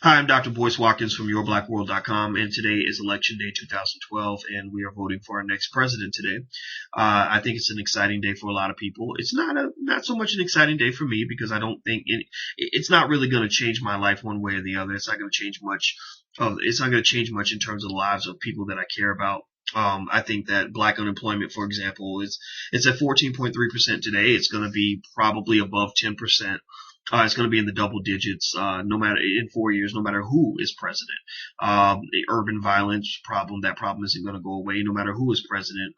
Hi, I'm Dr. Boyce Watkins from YourBlackWorld.com, and today is Election Day 2012, and we are voting for our next president today. I think it's an exciting day for a lot of people. It's not so much an exciting day for me because I don't think it's not really going to change my life one way or the other. It's not going to change much. It's not going to change much in terms of the lives of people that I care about. I think that black unemployment, for example, it's at 14.3% today. It's going to be probably above 10%. It's going to be in the double digits, no matter in 4 years, no matter who is president. The urban violence problem, that problem isn't going to go away, no matter who is president.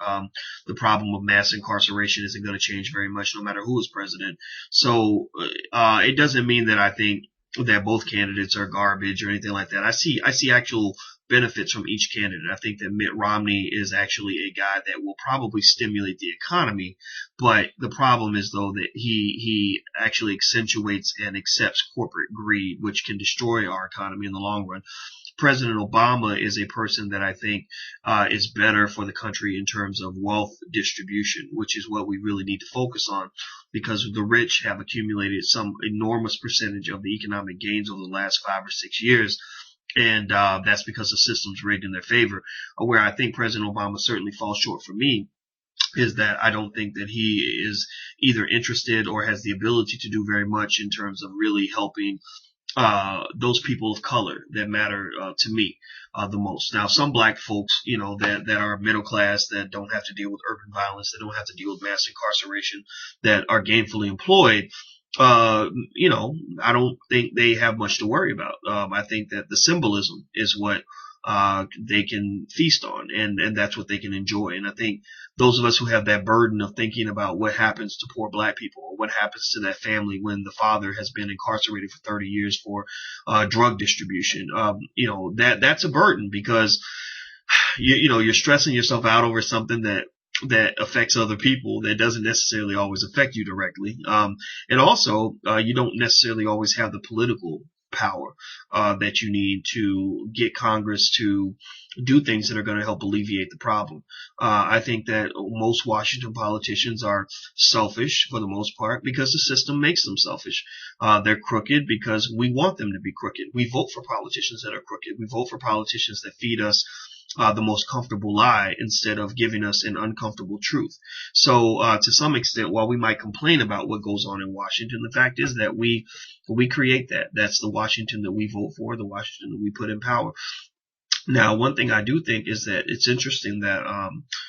The problem of mass incarceration isn't going to change very much, no matter who is president. So, it doesn't mean that I think that both candidates are garbage or anything like that. I see actual benefits from each candidate. I think that Mitt Romney is actually a guy that will probably stimulate the economy, but the problem is though that he actually accentuates and accepts corporate greed, which can destroy our economy in the long run. President Obama is a person that I think is better for the country in terms of wealth distribution, which is what we really need to focus on, because the rich have accumulated some enormous percentage of the economic gains over the last 5 or 6 years. And that's because the system's rigged in their favor. Where I think President Obama certainly falls short for me is that I don't think that he is either interested or has the ability to do very much in terms of really helping those people of color that matter to me the most. Now, some black folks, that are middle class, that don't have to deal with urban violence, that don't have to deal with mass incarceration, that are gainfully employed, I don't think they have much to worry about. I think that the symbolism is what they can feast on, and that's what they can enjoy. And I think those of us who have that burden of thinking about what happens to poor black people, or what happens to that family when the father has been incarcerated for 30 years for drug distribution, that's a burden, because you're stressing yourself out over something that affects other people that doesn't necessarily always affect you directly. And also, you don't necessarily always have the political power that you need to get Congress to do things that are going to help alleviate the problem. I think that most Washington politicians are selfish for the most part because the system makes them selfish. They're crooked because we want them to be crooked. We vote for politicians that are crooked. We vote for politicians that feed us the most comfortable lie instead of giving us an uncomfortable truth. So, to some extent, while we might complain about what goes on in Washington, the fact is that we create that. That's the Washington that we vote for, the Washington that we put in power. Now, one thing I do think is that it's interesting that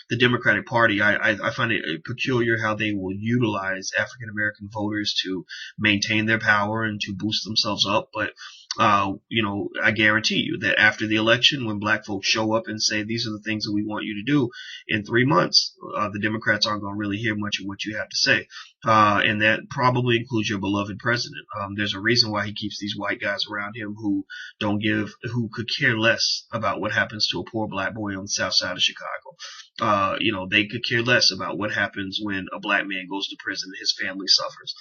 the Democratic Party, I find it peculiar how they will utilize African American voters to maintain their power and to boost themselves up. But I guarantee you that after the election, when black folks show up and say, these are the things that we want you to do, in 3 months, the Democrats aren't going to really hear much of what you have to say. And that probably includes your beloved president. There's a reason why he keeps these white guys around him who could care less about what happens to a poor black boy on the south side of Chicago. They could care less about what happens when a black man goes to prison and his family suffers.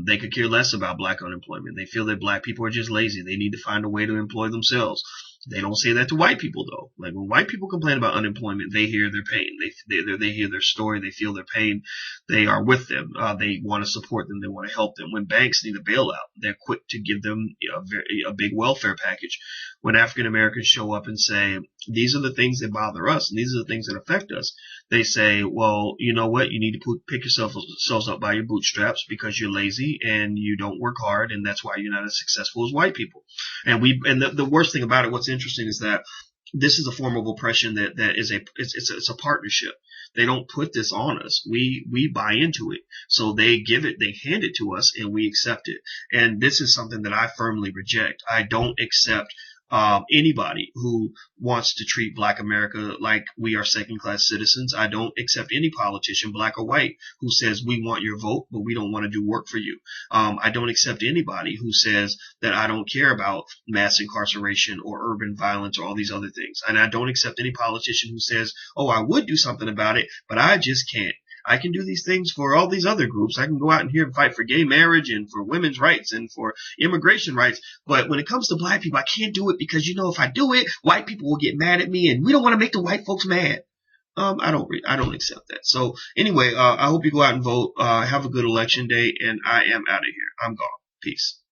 They could care less about black unemployment. They feel that black people are just lazy. They need to find a way to employ themselves. They don't say that to white people, though. Like, when white people complain about unemployment, they hear their pain. They hear their story. They feel their pain. They are with them. They want to support them. They want to help them. When banks need a bailout, they're quick to give them a big welfare package. When African Americans show up and say, these are the things that bother us, and these are the things that affect us, they say, well, you know what? You need to pick yourselves up by your bootstraps because you're lazy and you don't work hard, and that's why you're not as successful as white people. And the worst thing about it, what's interesting, is that this is a form of oppression that is it's a partnership. They don't put this on us. We buy into it. So they hand it to us, and we accept it. And this is something that I firmly reject. I don't accept anybody who wants to treat black America like we are second-class citizens. I don't accept any politician, black or white, who says we want your vote, but we don't want to do work for you. I don't accept anybody who says that I don't care about mass incarceration or urban violence or all these other things. And I don't accept any politician who says, oh, I would do something about it, but I just can't. I can do these things for all these other groups. I can go out and here and fight for gay marriage and for women's rights and for immigration rights. But when it comes to black people, I can't do it because, if I do it, white people will get mad at me, and we don't want to make the white folks mad. I don't accept that. So anyway, I hope you go out and vote. Have a good election day, and I am out of here. I'm gone. Peace.